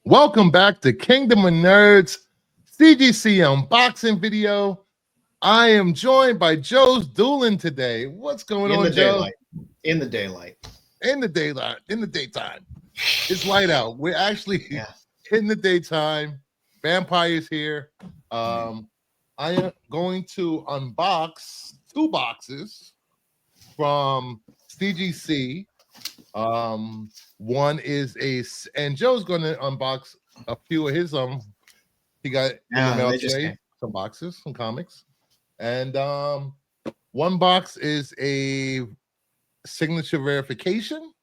Welcome back to Kingdom of Nerds CGC unboxing video. I am joined by Joe's Doolin today. What's going in on, the Joe? daylight. In the daylight. In the daylight. In the daytime. It's light out. We're actually in the daytime. Vampire's here. I am going to unbox two boxes from CGC. One is and Joe's going to unbox a few of his he got in the mail today, some boxes, some comics. And one box is a signature verification,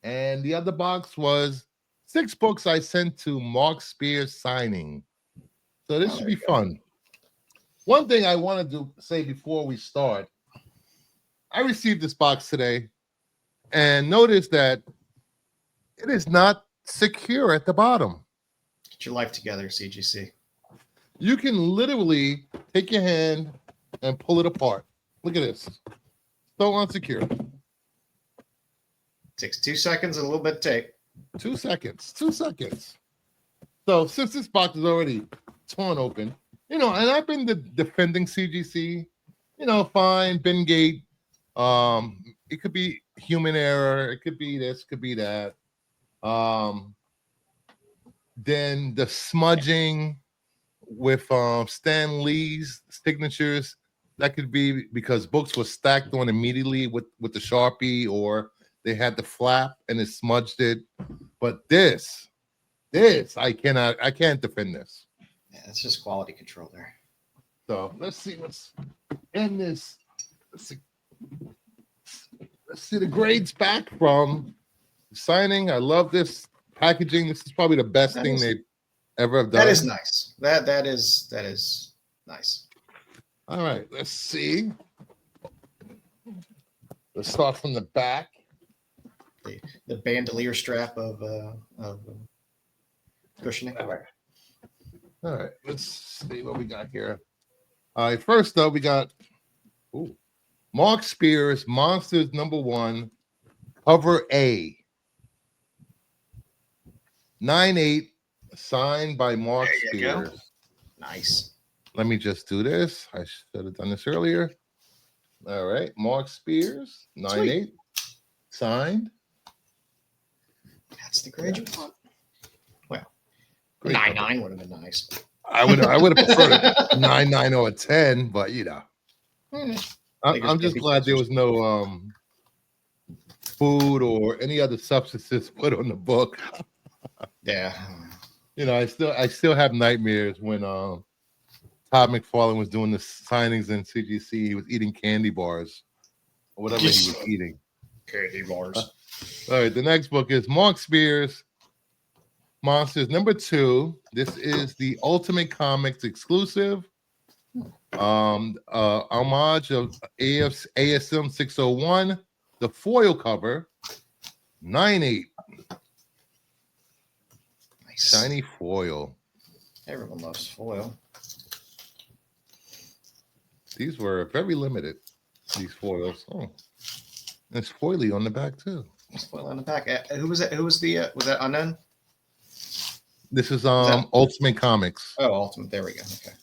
and the other box was 6 books I sent to Mark Spears signing. So this should be fun. One thing I wanted to say before we start, I received this box today and notice that it is not secure at the bottom. Get your life together, CGC. You can literally take your hand and pull it apart. Look at this. So unsecure. Takes 2 seconds and a little bit of tape. 2 seconds. 2 seconds. So since this box is already torn open, and I've been defending CGC, fine, Bengate. It could be human error. It could be this, could be that. Then the smudging with Stan Lee's signatures, that could be because books were stacked on immediately with the Sharpie, or they had the flap and it smudged it. But this I can't defend this. Yeah, it's just quality control there. So let's see what's in this. Let's see the grades back from signing. I love this packaging. This is probably the best thing they've ever have done. That is nice. That is nice. All right, let's see. Let's start from the back. The bandolier strap of cushioning. All right, let's see what we got here. All right, first up, we got Mark Spears, Monstrous #1, cover A. 9/8, signed by Mark Spears. Go. Nice. Let me just do this. I should have done this earlier. All right, Mark Spears, 9/8, signed. That's the grade you want. Well, 9/9 would have been nice. I would have preferred a 9/9 or a 10, but I'm just glad there was no food or any other substances put on the book. Yeah. I still have nightmares when Todd McFarlane was doing the signings in CGC. He was eating candy bars or whatever he was eating. Candy bars. All right, the next book is Mark Spears, Monsters #2. This is the Ultimate Comics exclusive. Homage of ASM 601. The foil cover, 9/8. Nice. Shiny foil. Everyone loves foil. These were very limited, these foils. Oh, it's foily on the back too. Foil on the back. Who was it? Was that Unknown? This is Ultimate Comics. Oh, Ultimate. There we go. Okay.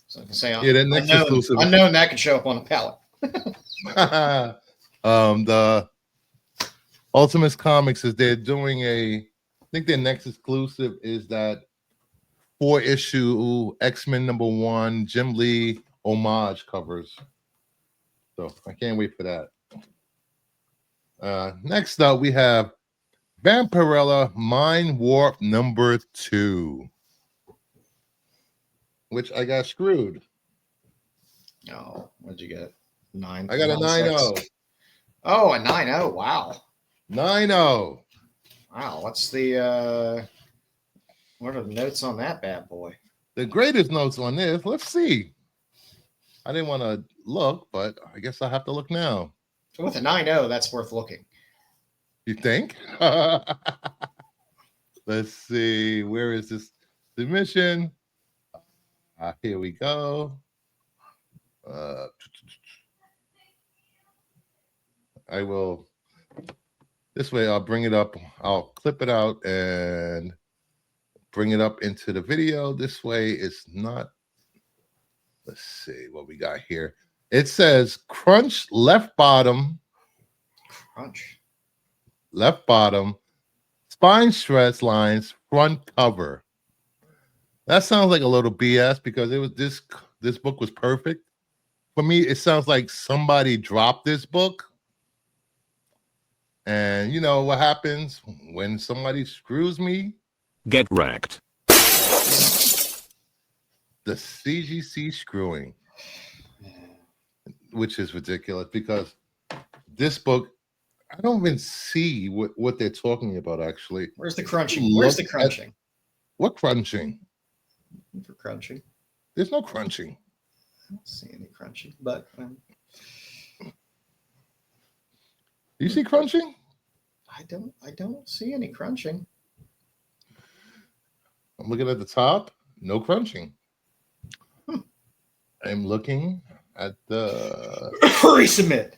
So I can say the next exclusive. Unknown, that could show up on a pallet. The Ultimate Comics is they're doing I think their next exclusive is that 4-issue X-Men #1 Jim Lee homage covers. So I can't wait for that. Next up, we have Vampirella Mind Warp #2, which I got screwed. Oh, what'd you get? 9. I got a 9/0. Oh, a 9/0. Wow. 9/0. Wow. What's what are the notes on that bad boy? The greatest notes on this. Let's see. I didn't want to look, but I guess I have to look now. With a 9/0, that's worth looking. You think? Let's see. Where is this submission? Here we go. I will This way, I'll bring it up. I'll clip it out and bring it up into the video. This way, it's not. Let's see what we got here. It says crunch left bottom. Crunch. Left bottom. Spine stress lines front cover. That sounds like a little BS because it was this book was perfect. For me, it sounds like somebody dropped this book. And you know what happens when somebody screws me? Get wrecked. The CGC screwing, which is ridiculous because this book, I don't even see what they're talking about actually. Where's the crunching? Where's the crunching? What crunching? For crunching. There's no crunching. I don't see any crunching, but You see crunching? I don't see any crunching. I'm looking at the top. No crunching. I'm looking at the Resubmit.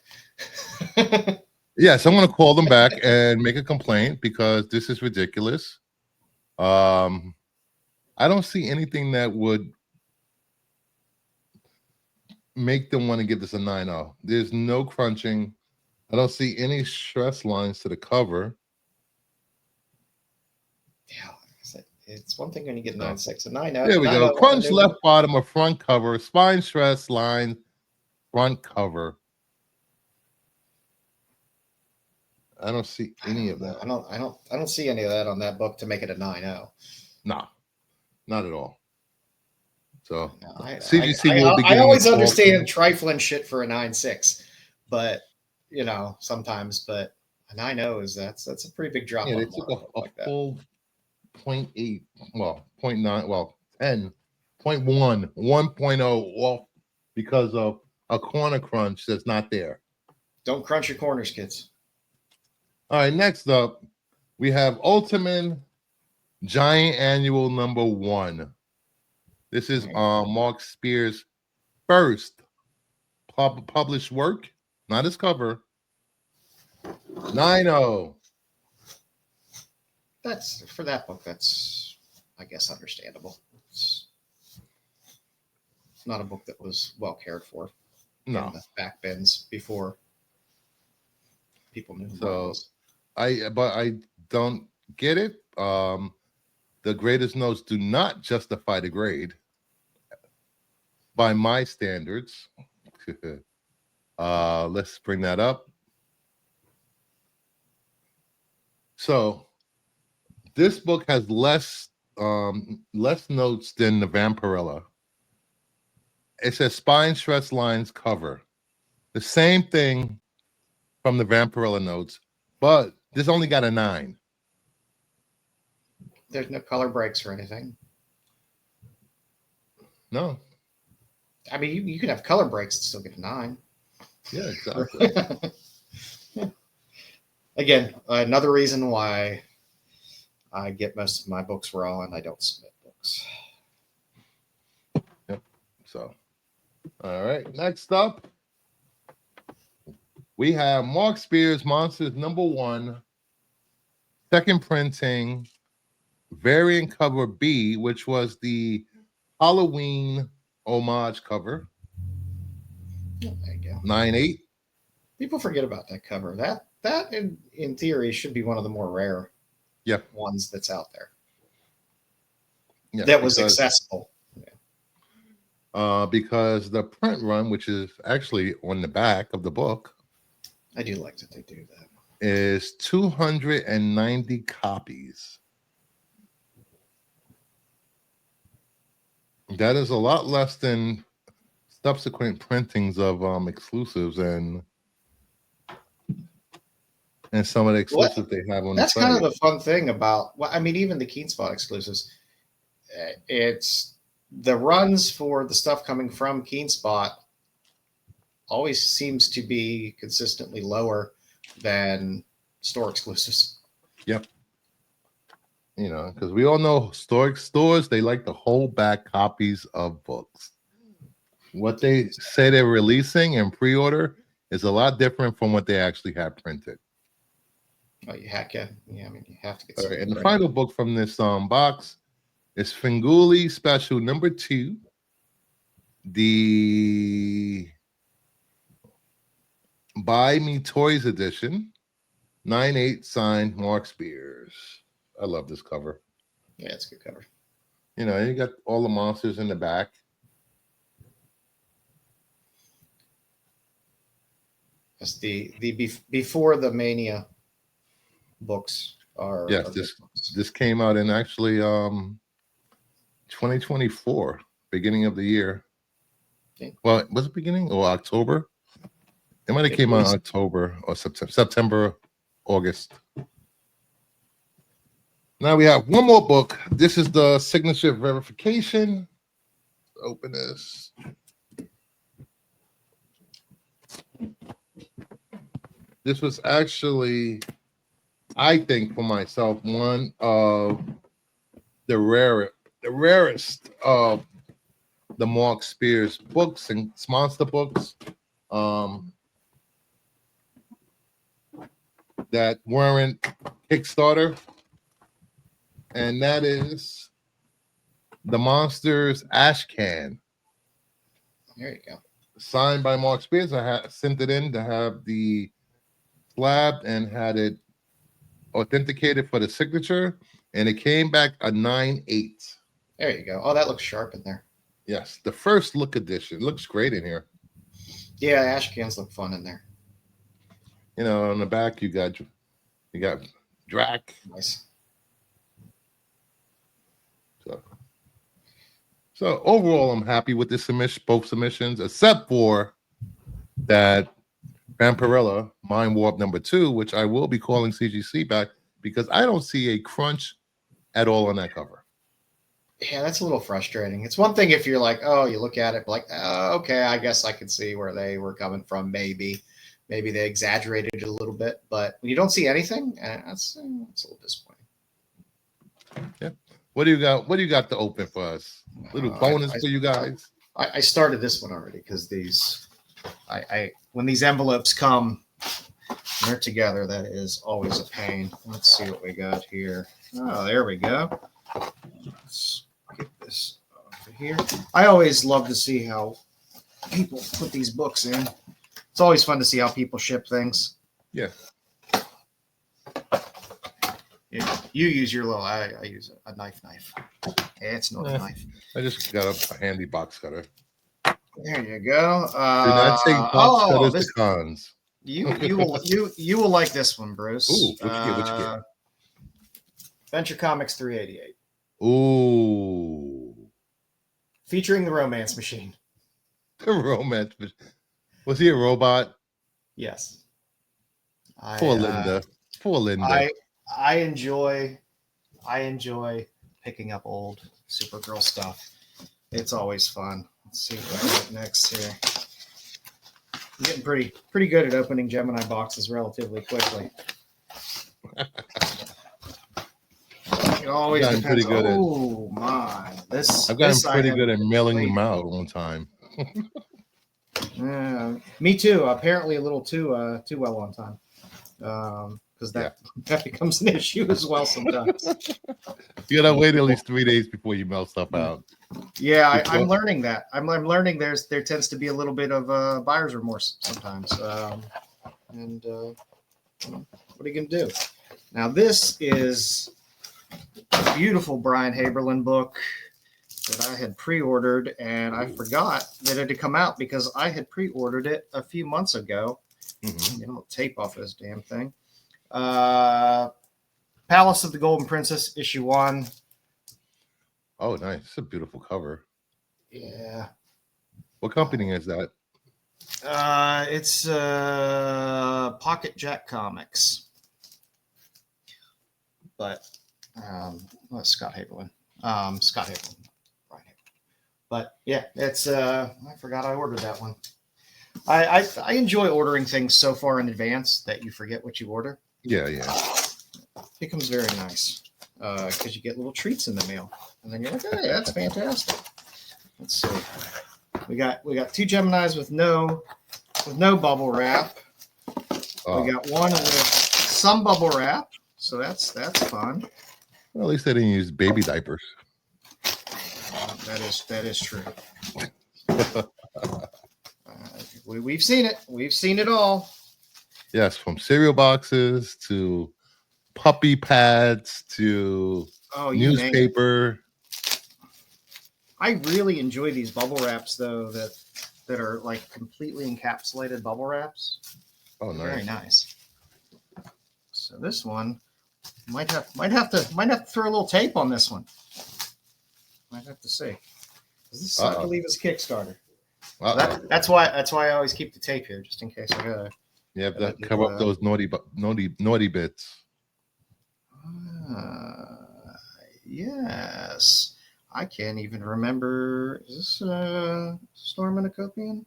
Yes, I'm going to call them back and make a complaint because this is ridiculous. I don't see anything that would make them want to give this a 9.0. There's no crunching. I don't see any stress lines to the cover. Yeah, like I said, it's one thing when you get 9.6 and 9.0. There we go. Crunch left bottom of front cover, spine stress line, front cover. I don't see any of that. I don't see any of that on that book to make it a 9.0. No, not at all. So No, CGC will be. I always understand trifling shit for a 9.6, but you know sometimes. But a 9.0 is that's a pretty big drop. Yeah, they took a full 0.8, well 0.9, well 10, 0.1, 1.0 off because of a corner crunch that's not there. Don't crunch your corners, kids. All right, next up, we have Ultimate Giant Annual #1. This is Mark Spears' first published work, not his cover. 9.0. That's for that book. That's, I guess, understandable. It's not a book that was well cared for. No, in the back bins before people knew. So I don't get it. The greatest notes do not justify the grade by my standards. Let's bring that up. So this book has less notes than the Vampirella. It says spine stress lines cover. The same thing from the Vampirella notes, but this only got a 9. There's no color breaks or anything. No. I mean, you can have color breaks and still get a 9. Yeah, exactly. Again, another reason why I get most of my books raw and I don't submit books. Yep. So, all right. Next up, we have Mark Spears' Monsters #1, second printing, variant cover B, which was the Halloween homage cover. There you go. 9.8. People forget about that cover. That in theory should be one of the more rare ones that's out there. Yeah, that was accessible. Yeah. Because the print run, which is actually on the back of the book, I do like that they do that, is 290 copies. That is a lot less than subsequent printings of exclusives and some of the exclusives they have on the site. That's kind of the fun thing about, well, I mean, even the Keen Spot exclusives, it's the runs for the stuff coming from Keen Spot always seems to be consistently lower than store exclusives. Yep. You know, because we all know stores, they like to hold back copies of books. What they say they're releasing and pre-order is a lot different from what they actually have printed. Oh, you hack it. Yeah, I mean, you have to get All something. right, and the right. final book from this box is Finguli Special number 2. The Buy Me Toys edition, 9/8 signed Mark Spears. I love this cover. Yeah, it's a good cover. You know, you got all the monsters in the back. That's the before the Mania books are. Yes, this came out in actually 2024, beginning of the year. Okay. Well, was it beginning or October? It might have came out in October or September, August. Now we have one more book. This is the Signature Verification. Open this. This was actually, I think, for myself, one of the rarest of the Mark Spears books and monster books that weren't Kickstarter, and that is the Monsters Ash Can. There you go. Signed by Mark Spears. I sent it in to have the slab and had it authenticated for the signature, and it came back a 9/8. There you go. Oh, that looks sharp in there. Yes, the first look edition looks great in here. Yeah, ash cans look fun in there. You know, on the back you got Drac. Nice. So overall, I'm happy with this both submissions, except for that Vampirella Mind Warp number 2, which I will be calling CGC back because I don't see a crunch at all on that cover. Yeah, that's a little frustrating. It's one thing if you're like, oh, you look at it like, oh, okay, I guess I can see where they were coming from. Maybe they exaggerated it a little bit, but when you don't see anything, that's a little disappointing. Yeah. What do you got? What do you got to open for us? Little bonus for you guys. I started this one already because these, when these envelopes come, they're together. That is always a pain. Let's see what we got here. Oh, there we go. Let's get this over here. I always love to see how people put these books in. It's always fun to see how people ship things. Yeah. You use your little. I use a knife. It's not a knife. I just got a handy box cutter. There you go. Do not take box cutters to cons. You will like this one, Bruce. Ooh, what you get? Venture Comics 388. Ooh. Featuring the Romance Machine. The Romance Machine. Was he a robot? Yes. Poor Linda. I enjoy picking up old Supergirl stuff. It's always fun. Let's see what I got next here. I'm getting pretty good at opening Gemini boxes relatively quickly. It always depends. Pretty good oh my! I've gotten pretty good at mailing them out one time. Me too. Apparently, a little too well on time. Because that becomes an issue as well sometimes. You gotta wait at least 3 days before you mail stuff out. Yeah, I'm learning that. I'm learning there tends to be a little bit of buyer's remorse sometimes. And what are you gonna do? Now this is a beautiful Brian Haberlin book that I had pre-ordered, and I forgot that it had come out because I had pre-ordered it a few months ago. Mm-hmm. Get a little tape off of this damn thing. Palace of the Golden Princess, issue 1. Oh, nice. It's a beautiful cover. Yeah. What company is that? It's Pocket Jack Comics. But Scott Haberlin. Scott Haberlin. Right. But yeah, it's I forgot I ordered that one. I enjoy ordering things so far in advance that you forget what you order. Yeah. It becomes very nice because you get little treats in the mail, and then you're like, "Hey, that's fantastic." Let's see. We got 2 Geminis with no bubble wrap. We got one of the some bubble wrap, so that's fun. Well, at least they didn't use baby diapers. That is true. We've seen it. We've seen it all. Yes, from cereal boxes to puppy pads to newspaper. I really enjoy these bubble wraps though that are like completely encapsulated bubble wraps. Oh, nice. Very nice. So this one might have to throw a little tape on this one. Might have to see. This I believe is a Kickstarter. So that's why I always keep the tape here just in case I gotta. You have to cover up those naughty bits. Yes. I can't even remember. Is this Storm and a Copian?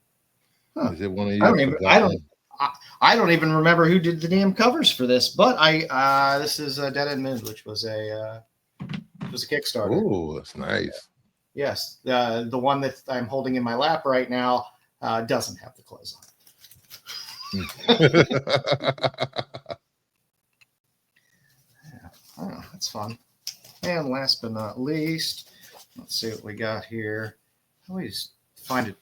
Huh. Is it one of you? I don't even remember who did the damn covers for this, but this is Dead End Moon, which was a Kickstarter. Oh, that's nice. Yes, the one that I'm holding in my lap right now doesn't have the clothes on. Oh, that's fun. And last but not least, let's see what we got here. I always find it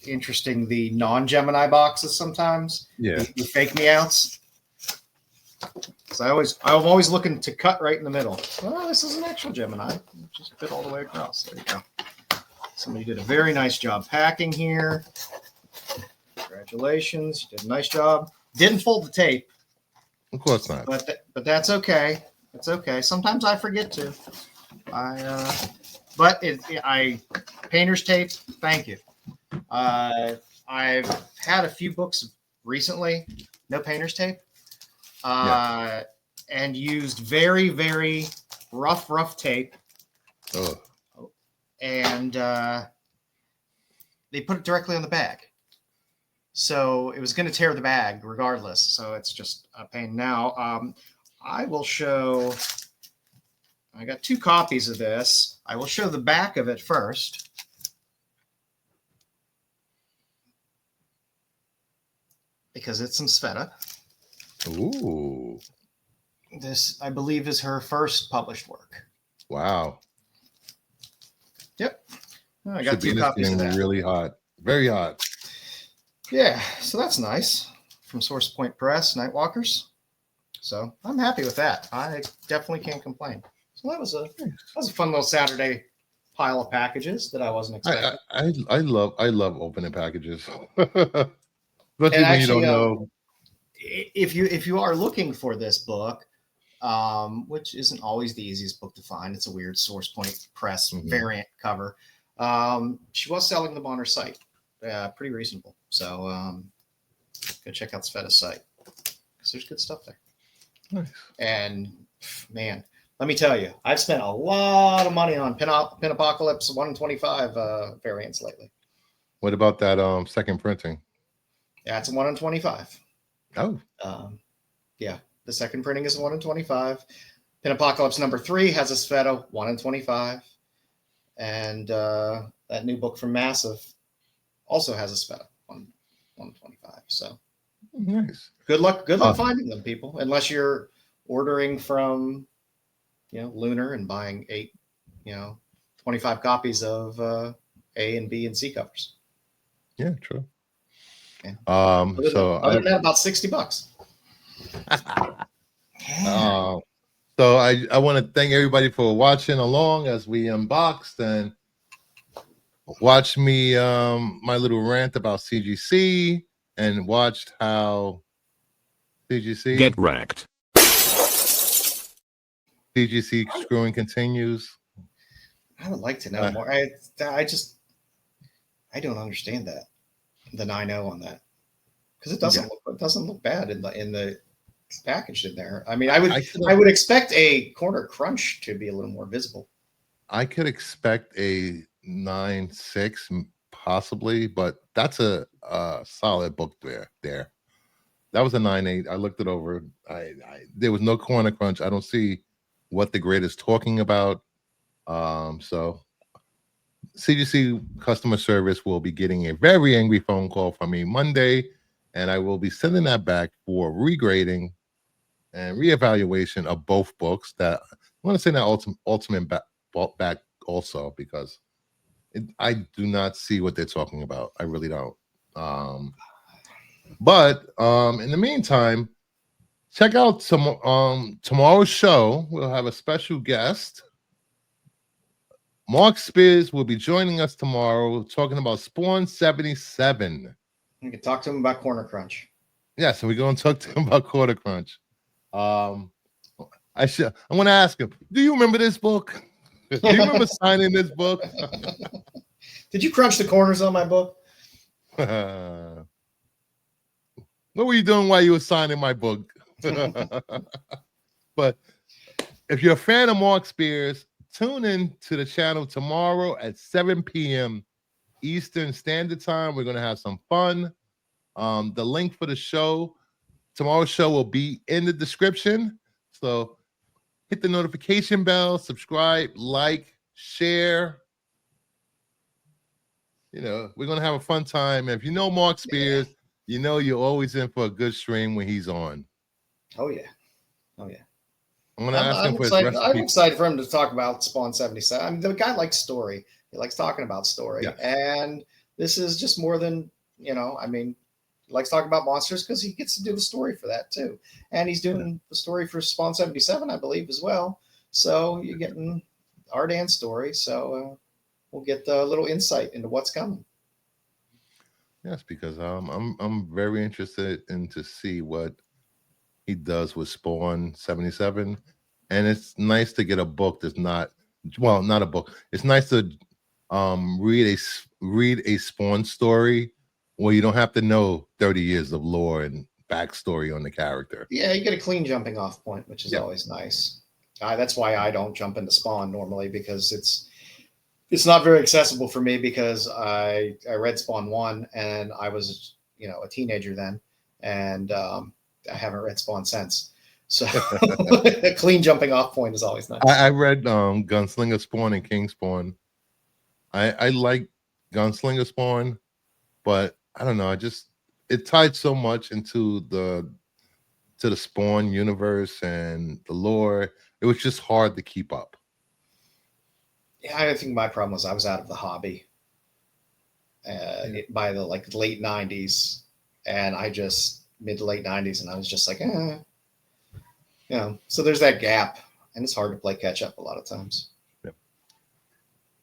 interesting, the non-Gemini boxes sometimes. Yeah. The fake meouts. So I'm always looking to cut right in the middle. Well, this is an actual Gemini. Just fit all the way across. There you go. Somebody did a very nice job packing here. Congratulations. You did a nice job. Didn't fold the tape. Of course not. But that's okay. It's okay. Sometimes I forget to. But painter's tape. Thank you. I've had a few books recently, no painter's tape, and used very, very rough tape. Oh. And they put it directly on the bag. So it was going to tear the bag regardless. So it's just a pain. Now, I will show, I got 2 copies of this. I will show the back of it first. Because it's some Sveta. Ooh. This, I believe, is her first published work. Wow. Yep. I got 2 copies of that. Really hot. Very hot. Yeah, so that's nice. From Source Point Press, Nightwalkers. So I'm happy with that. I definitely can't complain. So that was a fun little Saturday pile of packages that I wasn't expecting. I love opening packages. Especially when you don't know. If you are looking for this book, which isn't always the easiest book to find, it's a weird Source Point Press variant cover. She was selling them on her site, pretty reasonable. So go check out Sveta's site because there's good stuff there. Nice. And man, let me tell you, I've spent a lot of money on Pin-Apocalypse 1 in 25 variants lately. What about that second printing? Yeah, it's a 1 in 25. Oh. Yeah, the second printing is a 1 in 25. Pin-Apocalypse number 3 has a Sveta 1 in 25. And that new book from Massive also has a Sveta 1 in 25. So nice. Good luck finding them, people. Unless you're ordering from, Lunar and buying 25 copies of A and B and C covers. Yeah, true. Yeah. Other than that, about $60. So I want to thank everybody for watching along as we unboxed and watch me my little rant about CGC and watched how CGC get wrecked. CGC screwing continues. I would like to know more. I don't understand that. The 9.0 on that. Because it doesn't look bad in the package in there. I mean, I would expect a corner crunch to be a little more visible. I could expect a 9.6 possibly, but that's a solid book there. That was a 9.8. I looked it over. There was no corner crunch. I don't see what the grade is talking about. So CGC customer service will be getting a very angry phone call from me Monday, and I will be sending that back for regrading and reevaluation of both books. That I want to say that ultimate back also, because I do not see what they're talking about. I really don't. But in the meantime, check out tomorrow's show. We'll have a special guest. Mark Spears will be joining us tomorrow, talking about Spawn 77. You can talk to him about Corner Crunch. Yeah, so we're going to talk to him about Corner Crunch. I'm going to ask him, do you remember this book? Do you remember signing this book? Did you crunch the corners on my book? What were you doing while you were signing my book? But if you're a fan of Mark Spears, tune in to the channel tomorrow at 7 p.m. Eastern Standard Time. We're going to have some fun. The link for the show, tomorrow's show, will be in the description. So hit the notification bell, subscribe, like, share. You know, we're going to have a fun time. And if you know Mark Spears, you know you're always in for a good stream when he's on. Oh, yeah. Oh, yeah. I'm going to ask him for his recipe. I'm recipe. excited for him to talk about Spawn 77. I mean, the guy likes story. He likes talking about story. Yeah. And this is just more than, you know, I mean, he likes talking about monsters because he gets to do the story for that too. And he's doing the story for Spawn 77, I believe, as well. So you're getting Ardan's story. So we'll get a little insight into what's coming. Yes, because I'm very interested in to see what he does with Spawn 77. And it's nice to get a book that's not a book. It's nice to read a Spawn story where you don't have to know 30 years of lore and backstory on the character. Yeah, you get a clean jumping off point, which is always nice. That's why I don't jump into Spawn normally, because it's not very accessible for me, because I read Spawn 1 and I was, you know, a teenager then, and I haven't read Spawn since. So a clean jumping off point is always nice. I read Gunslinger Spawn and King Spawn. I like Gunslinger Spawn, but I don't know. It tied so much into the Spawn universe and the lore. It was just hard to keep up. Yeah, I think my problem was I was out of the hobby by the late 90s, and mid to late 90s, and I was just like, you know, so there's that gap, and it's hard to play catch up a lot of times. Yep.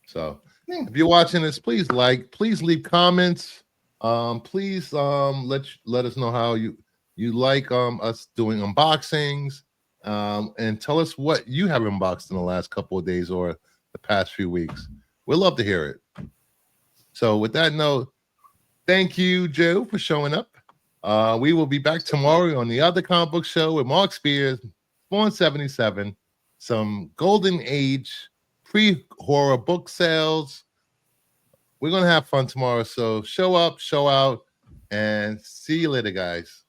So if you're watching this, please leave comments. Please let us know how you like us doing unboxings, and tell us what you have unboxed in the last couple of days or the past few weeks. We'd love to hear it. So with that note, thank you, Joe, for showing up. We will be back tomorrow on the other comic book show with Mark Spears, Spawn 77, some Golden Age pre-horror book sales. We're going to have fun tomorrow. So show up, show out, and see you later, guys.